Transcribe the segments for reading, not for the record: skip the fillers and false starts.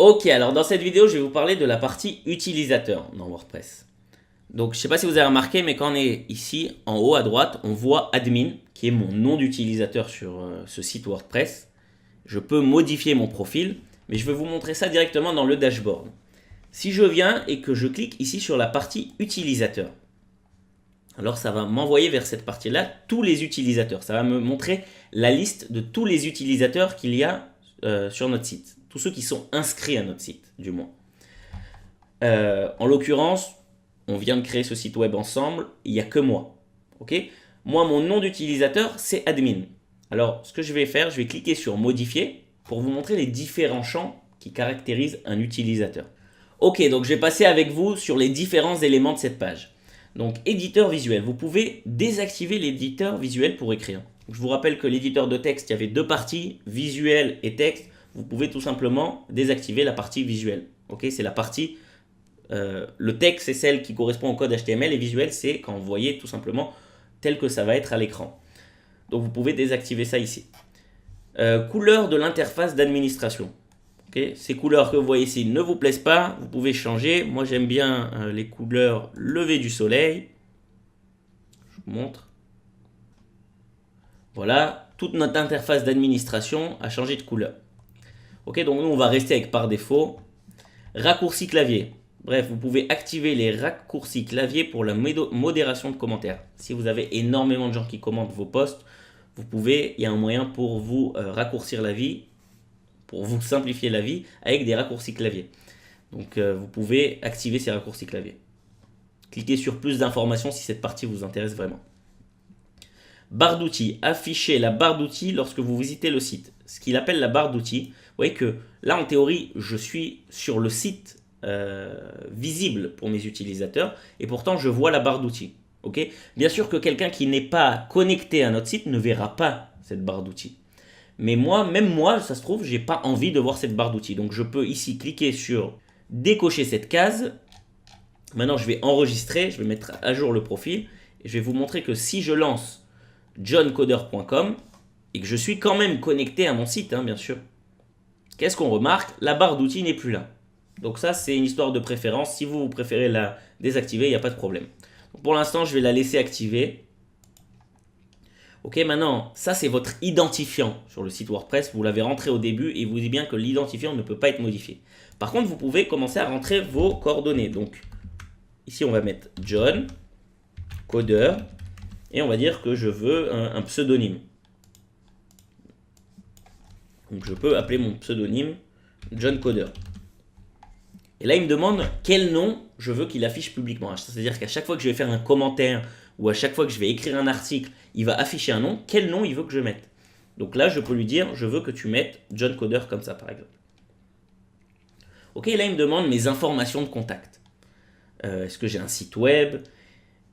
Ok, alors dans cette vidéo, je vais vous parler de la partie utilisateur dans WordPress. Donc, je ne sais pas si vous avez remarqué, mais quand on est ici, en haut à droite, on voit admin, qui est mon nom d'utilisateur sur ce site WordPress. Je peux modifier mon profil, mais je vais vous montrer ça directement dans le dashboard. Si je viens et que je clique ici sur la partie utilisateur, alors ça va m'envoyer vers cette partie-là tous les utilisateurs. Ça va me montrer la liste de tous les utilisateurs qu'il y a sur notre site. Tous ceux qui sont inscrits à notre site, du moins. En l'occurrence, on vient de créer ce site web ensemble, il n'y a que moi. Okay, moi, mon nom d'utilisateur, c'est admin. Alors, ce que je vais faire, je vais cliquer sur modifier pour vous montrer les différents champs qui caractérisent un utilisateur. Ok, donc je vais passer avec vous sur les différents éléments de cette page. Donc, éditeur visuel. Vous pouvez désactiver l'éditeur visuel pour écrire. Je vous rappelle que l'éditeur de texte, il y avait deux parties, visuel et texte. Vous pouvez tout simplement désactiver la partie visuelle. Ok, c'est la partie, le texte, c'est celle qui correspond au code HTML et visuel, c'est quand vous voyez tout simplement tel que ça va être à l'écran. Donc, vous pouvez désactiver ça ici. Couleur de l'interface d'administration. Okay, ces couleurs que vous voyez ici ne vous plaisent pas, vous pouvez changer. Moi, j'aime bien les couleurs lever du soleil. Je vous montre. Voilà, toute notre interface d'administration a changé de couleur. Ok, donc nous, on va rester avec par défaut. Raccourci clavier. Bref, vous pouvez activer les raccourcis clavier pour la modération de commentaires. Si vous avez énormément de gens qui commentent vos posts, vous pouvez, il y a un moyen pour vous raccourcir la vie, pour vous simplifier la vie avec des raccourcis clavier. Donc vous pouvez activer ces raccourcis clavier. Cliquez sur plus d'informations si cette partie vous intéresse vraiment. Barre d'outils. Affichez la barre d'outils lorsque vous visitez le site. Ce qu'il appelle la barre d'outils. Vous voyez que là, en théorie, je suis sur le site visible pour mes utilisateurs et pourtant, je vois la barre d'outils. Okay, bien sûr que quelqu'un qui n'est pas connecté à notre site ne verra pas cette barre d'outils. Mais moi, même moi, ça se trouve, j'ai pas envie de voir cette barre d'outils. Donc, je peux ici cliquer sur décocher cette case. Maintenant, je vais enregistrer, je vais mettre à jour le profil et je vais vous montrer que si je lance johncoder.com et que je suis quand même connecté à mon site, bien sûr, qu'est-ce qu'on remarque? La barre d'outils n'est plus là. Donc ça, c'est une histoire de préférence. Si vous préférez la désactiver, il n'y a pas de problème. Donc pour l'instant, je vais la laisser activée. Ok, maintenant, ça c'est votre identifiant sur le site WordPress. Vous l'avez rentré au début et il vous dit bien que l'identifiant ne peut pas être modifié. Par contre, vous pouvez commencer à rentrer vos coordonnées. Donc ici, on va mettre John, codeur, et on va dire que je veux un pseudonyme. Donc je peux appeler mon pseudonyme John Coder. Et là, il me demande quel nom je veux qu'il affiche publiquement. C'est-à-dire qu'à chaque fois que je vais faire un commentaire ou à chaque fois que je vais écrire un article, il va afficher un nom. Quel nom il veut que je mette? Donc là, je peux lui dire, je veux que tu mettes John Coder comme ça, par exemple. Ok, là, il me demande mes informations de contact. Est-ce que j'ai un site web?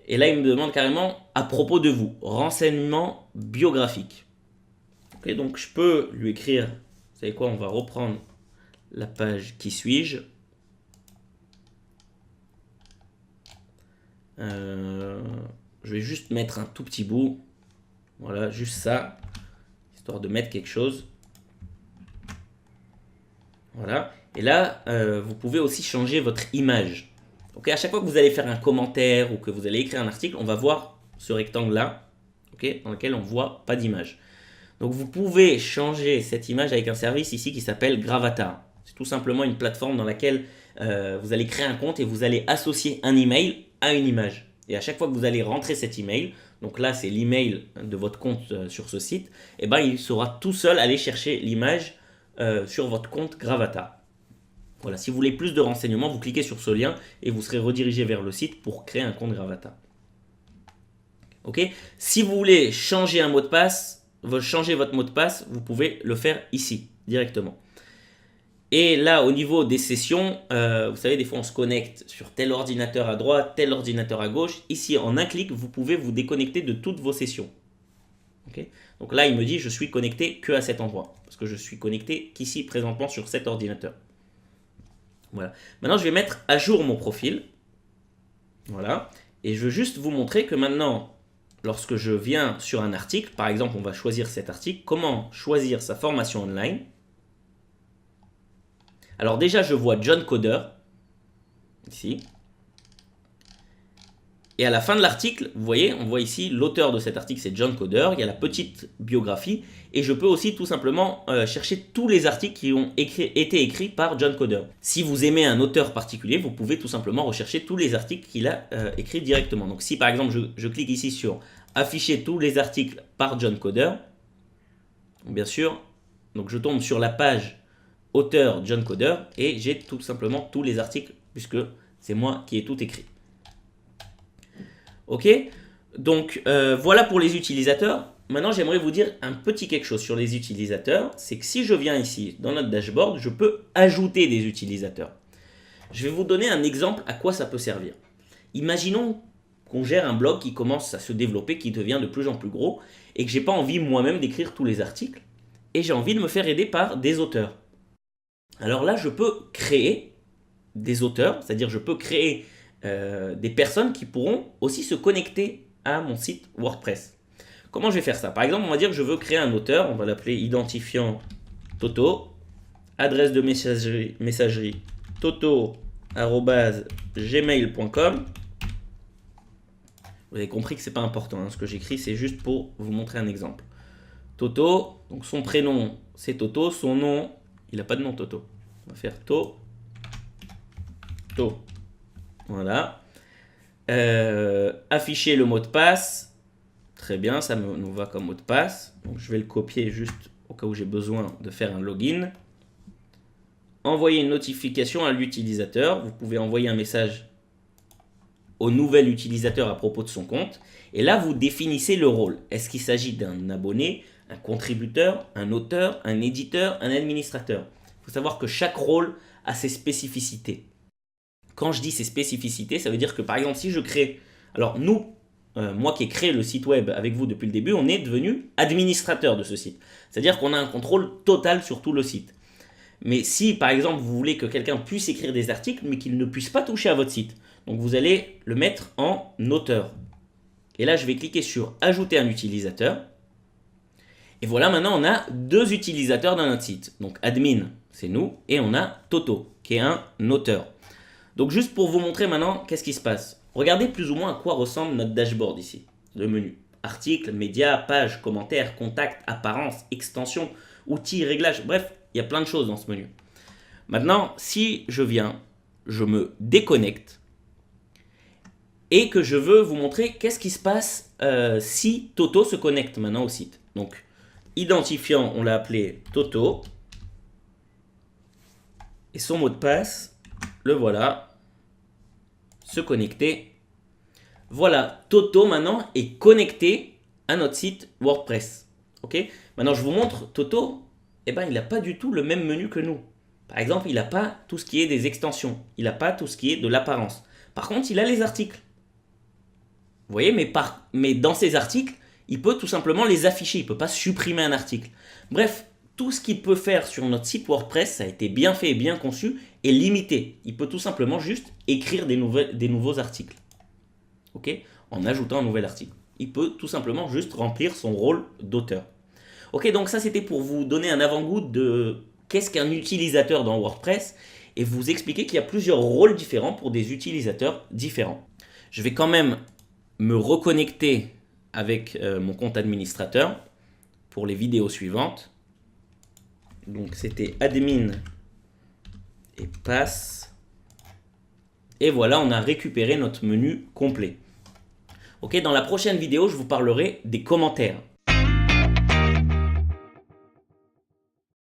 Et là, il me demande carrément à propos de vous, renseignements biographiques. Okay, donc, je peux lui écrire, vous savez quoi, on va reprendre la page Qui suis-je? Je vais juste mettre un tout petit bout. Voilà, juste ça, histoire de mettre quelque chose. Voilà. Et là, vous pouvez aussi changer votre image. Okay, à chaque fois que vous allez faire un commentaire ou que vous allez écrire un article, on va voir ce rectangle-là, okay, dans lequel on ne voit pas d'image. Donc vous pouvez changer cette image avec un service ici qui s'appelle Gravatar. C'est tout simplement une plateforme dans laquelle vous allez créer un compte et vous allez associer un email à une image. Et à chaque fois que vous allez rentrer cet email, donc là c'est l'email de votre compte sur ce site, et ben il saura tout seul aller chercher l'image sur votre compte Gravatar. Voilà, si vous voulez plus de renseignements, vous cliquez sur ce lien et vous serez redirigé vers le site pour créer un compte Gravatar. Ok, si vous voulez changer un mot de passe, changer votre mot de passe, vous pouvez le faire ici, directement. Et là, au niveau des sessions, vous savez, des fois on se connecte sur tel ordinateur à droite, tel ordinateur à gauche. Ici, en un clic, vous pouvez vous déconnecter de toutes vos sessions. Okay, donc là, il me dit je suis connecté que à cet endroit, parce que je suis connecté qu'ici, présentement, sur cet ordinateur. Voilà. Maintenant, je vais mettre à jour mon profil. Voilà. Et je veux juste vous montrer que maintenant, lorsque je viens sur un article, par exemple, on va choisir cet article, comment choisir sa formation online. Alors déjà, je vois John Coder, ici. Et à la fin de l'article, vous voyez, on voit ici l'auteur de cet article, c'est John Coder. Il y a la petite biographie. Et je peux aussi tout simplement chercher tous les articles qui ont été écrits par John Coder. Si vous aimez un auteur particulier, vous pouvez tout simplement rechercher tous les articles qu'il a écrits directement. Donc si par exemple, je clique ici sur afficher tous les articles par John Coder, bien sûr, donc je tombe sur la page auteur John Coder et j'ai tout simplement tous les articles puisque c'est moi qui ai tout écrit. Ok, donc voilà pour les utilisateurs. Maintenant, j'aimerais vous dire un petit quelque chose sur les utilisateurs. C'est que si je viens ici dans notre dashboard, je peux ajouter des utilisateurs. Je vais vous donner un exemple à quoi ça peut servir. Imaginons qu'on gère un blog qui commence à se développer, qui devient de plus en plus gros, et que j'ai pas envie moi-même d'écrire tous les articles, et j'ai envie de me faire aider par des auteurs. Alors là, je peux créer des auteurs, c'est-à-dire je peux créer des personnes qui pourront aussi se connecter à mon site WordPress. Comment je vais faire ça? Par exemple, on va dire que je veux créer un auteur, on va l'appeler identifiant Toto, adresse de messagerie toto@gmail.com. Vous avez compris que c'est pas important, hein, ce que j'écris, c'est juste pour vous montrer un exemple. Toto, donc son prénom c'est Toto, son nom, il n'a pas de nom Toto. On va faire To. Voilà. Afficher le mot de passe. Très bien, ça nous va comme mot de passe. Donc je vais le copier juste au cas où j'ai besoin de faire un login. Envoyer une notification à l'utilisateur. Vous pouvez envoyer un message au nouvel utilisateur à propos de son compte. Et là, vous définissez le rôle. Est-ce qu'il s'agit d'un abonné, un contributeur, un auteur, un éditeur, un administrateur? Il faut savoir que chaque rôle a ses spécificités. Quand je dis ses spécificités, ça veut dire que par exemple, si je crée... Alors nous, moi qui ai créé le site web avec vous depuis le début, on est devenu administrateur de ce site. C'est-à-dire qu'on a un contrôle total sur tout le site. Mais si par exemple, vous voulez que quelqu'un puisse écrire des articles, mais qu'il ne puisse pas toucher à votre site, donc vous allez le mettre en auteur. Et là, je vais cliquer sur ajouter un utilisateur. Et voilà, maintenant on a deux utilisateurs dans notre site. Donc admin, c'est nous, et on a Toto, qui est un auteur. Donc juste pour vous montrer maintenant qu'est-ce qui se passe. Regardez plus ou moins à quoi ressemble notre dashboard ici. Le menu. Articles, médias, pages, commentaires, contacts, apparence, extensions, outils, réglages. Bref, il y a plein de choses dans ce menu. Maintenant, si je viens, je me déconnecte et que je veux vous montrer qu'est-ce qui se passe si Toto se connecte maintenant au site. Donc, identifiant, on l'a appelé Toto. Et son mot de passe, le voilà. Se connecter. Voilà, Toto maintenant est connecté à notre site WordPress. Ok? Maintenant, je vous montre Toto. Eh ben, il n'a pas du tout le même menu que nous. Par exemple, il n'a pas tout ce qui est des extensions. Il n'a pas tout ce qui est de l'apparence. Par contre, il a les articles. Vous voyez, mais dans ces articles, il peut tout simplement les afficher. Il ne peut pas supprimer un article. Bref, tout ce qu'il peut faire sur notre site WordPress, ça a été bien fait et bien conçu et limité. Il peut tout simplement juste écrire des nouveaux articles. Ok? En ajoutant un nouvel article. Il peut tout simplement juste remplir son rôle d'auteur. Ok, donc ça c'était pour vous donner un avant-goût de qu'est-ce qu'un utilisateur dans WordPress et vous expliquer qu'il y a plusieurs rôles différents pour des utilisateurs différents. Je vais quand même me reconnecter avec mon compte administrateur pour les vidéos suivantes. Donc c'était admin et passe. Et voilà, on a récupéré notre menu complet. Ok, dans la prochaine vidéo, je vous parlerai des commentaires.